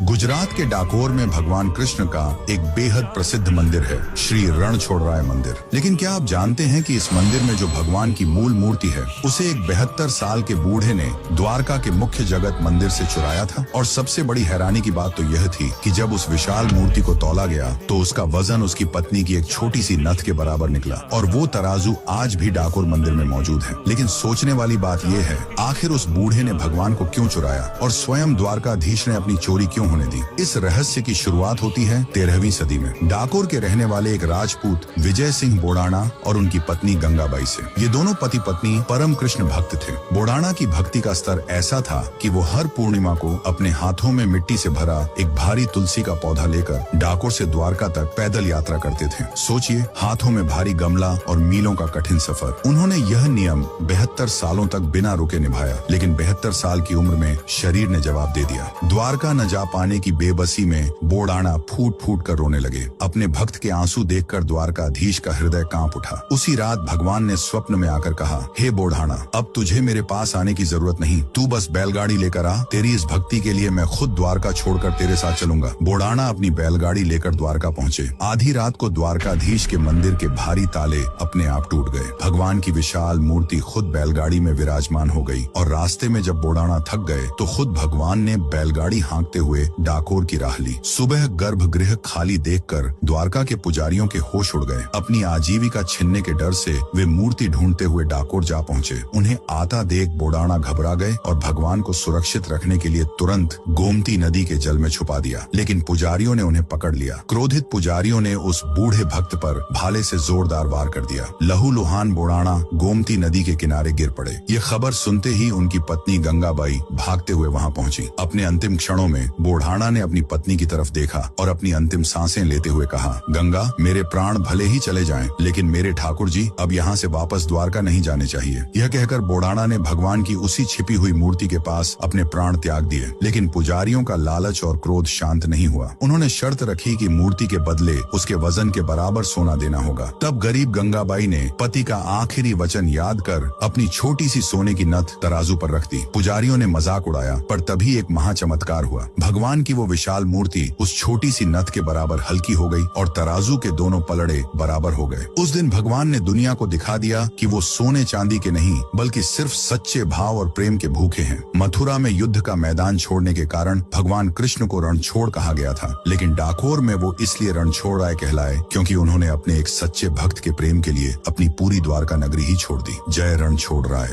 गुजरात के डाकोर में भगवान कृष्ण का एक बेहद प्रसिद्ध मंदिर है, श्री रणछोड़राय मंदिर। लेकिन क्या आप जानते हैं कि इस मंदिर में जो भगवान की मूल मूर्ति है उसे एक 72 साल के बूढ़े ने द्वारका के मुख्य जगत मंदिर से चुराया था। और सबसे बड़ी हैरानी की बात तो यह थी कि जब उस विशाल मूर्ति को तौला गया तो उसका वजन उसकी पत्नी की एक छोटी सी नथ के बराबर निकला। और वो तराजू आज भी डाकोर मंदिर में मौजूद है। लेकिन सोचने वाली बात यह है, आखिर उस बूढ़े ने भगवान को क्यों चुराया और स्वयं द्वारकाधीश ने अपनी चोरी क्यों होने दी? इस रहस्य की शुरुआत होती है 13वीं सदी में डाकोर के रहने वाले एक राजपूत विजय सिंह बोड़ाना और उनकी पत्नी गंगाबाई से। ये दोनों पति पत्नी परम कृष्ण भक्त थे। बोड़ाना की भक्ति का स्तर ऐसा था कि वो हर पूर्णिमा को अपने हाथों में मिट्टी से भरा एक भारी तुलसी का पौधा लेकर डाकोर से द्वारका तक पैदल यात्रा करते थे। सोचिए, हाथों में भारी गमला और मीलों का कठिन सफर। उन्होंने यह नियम 72 सालों तक बिना रुके निभाया। लेकिन 72 साल की उम्र में शरीर ने जवाब दे दिया। द्वारका न जा पाने की बेबसी में बोड़ाना फूट फूट कर रोने लगे। अपने भक्त के आंसू देखकर द्वारकाधीश का हृदय कांप उठा। उसी रात भगवान ने स्वप्न में आकर कहा, हे बोड़ाना, अब तुझे मेरे पास आने की जरूरत नहीं, तू बस बैलगाड़ी लेकर आ। तेरी इस भक्ति के लिए मैं खुद द्वारका छोड़कर तेरे साथ चलूंगा। बोड़ाना अपनी बैलगाड़ी लेकर द्वारका पहुँचे। आधी रात को द्वारकाधीश के मंदिर के भारी ताले अपने आप टूट गए। भगवान की विशाल मूर्ति खुद बैलगाड़ी में विराजमान हो गई। और रास्ते में जब बोड़ाना थक गए तो खुद भगवान ने बैलगाड़ी हाँकते हुए डाकोर की राह ली। सुबह गर्भगृह खाली देखकर द्वारका के पुजारियों के होश उड़ गए। अपनी आजीविका छिनने के डर से वे मूर्ति ढूंढते हुए डाकोर जा पहुंचे। उन्हें आता देख बोड़ाना घबरा गए और भगवान को सुरक्षित रखने के लिए तुरंत गोमती नदी के जल में छुपा दिया। लेकिन पुजारियों ने उन्हें पकड़ लिया। क्रोधित पुजारियों ने उस बूढ़े भक्त पर भाले से जोरदार वार कर दिया। लहूलुहान बोड़ाना गोमती नदी के किनारे गिर पड़े। ये खबर सुनते ही उनकी पत्नी गंगाबाई भागते हुए वहां पहुंची। अपने अंतिम क्षणों में बोड़ाना ने अपनी पत्नी की तरफ देखा और अपनी अंतिम सांसें लेते हुए कहा, गंगा, मेरे प्राण भले ही चले जाएं, लेकिन मेरे ठाकुर जी अब यहाँ से वापस द्वारका नहीं जाने चाहिए। यह कहकर बोड़ाना ने भगवान की उसी छिपी हुई मूर्ति के पास अपने प्राण त्याग दिए। लेकिन पुजारियों का लालच और क्रोध शांत नहीं हुआ। उन्होंने शर्त रखी कि मूर्ति के बदले उसके वजन के बराबर सोना देना होगा। तब गरीब गंगाबाई ने पति का आखिरी वचन याद कर अपनी छोटी सी सोने की नथ तराजू पर रख दी। पुजारियों ने मजाक उड़ाया, पर तभी एक महाचमत्कार हुआ। भगवान की वो विशाल मूर्ति उस छोटी सी नथ के बराबर हल्की हो गई और तराजू के दोनों पलड़े बराबर हो गए। उस दिन भगवान ने दुनिया को दिखा दिया कि वो सोने चांदी के नहीं बल्कि सिर्फ सच्चे भाव और प्रेम के भूखे हैं। मथुरा में युद्ध का मैदान छोड़ने के कारण भगवान कृष्ण को रणछोड़ कहा गया था। लेकिन डाकोर में वो इसलिए रणछोड़राय कहलाए क्योंकि उन्होंने अपने एक सच्चे भक्त के प्रेम के लिए अपनी पूरी द्वारका नगरी ही छोड़ दी। जय रणछोड़राय।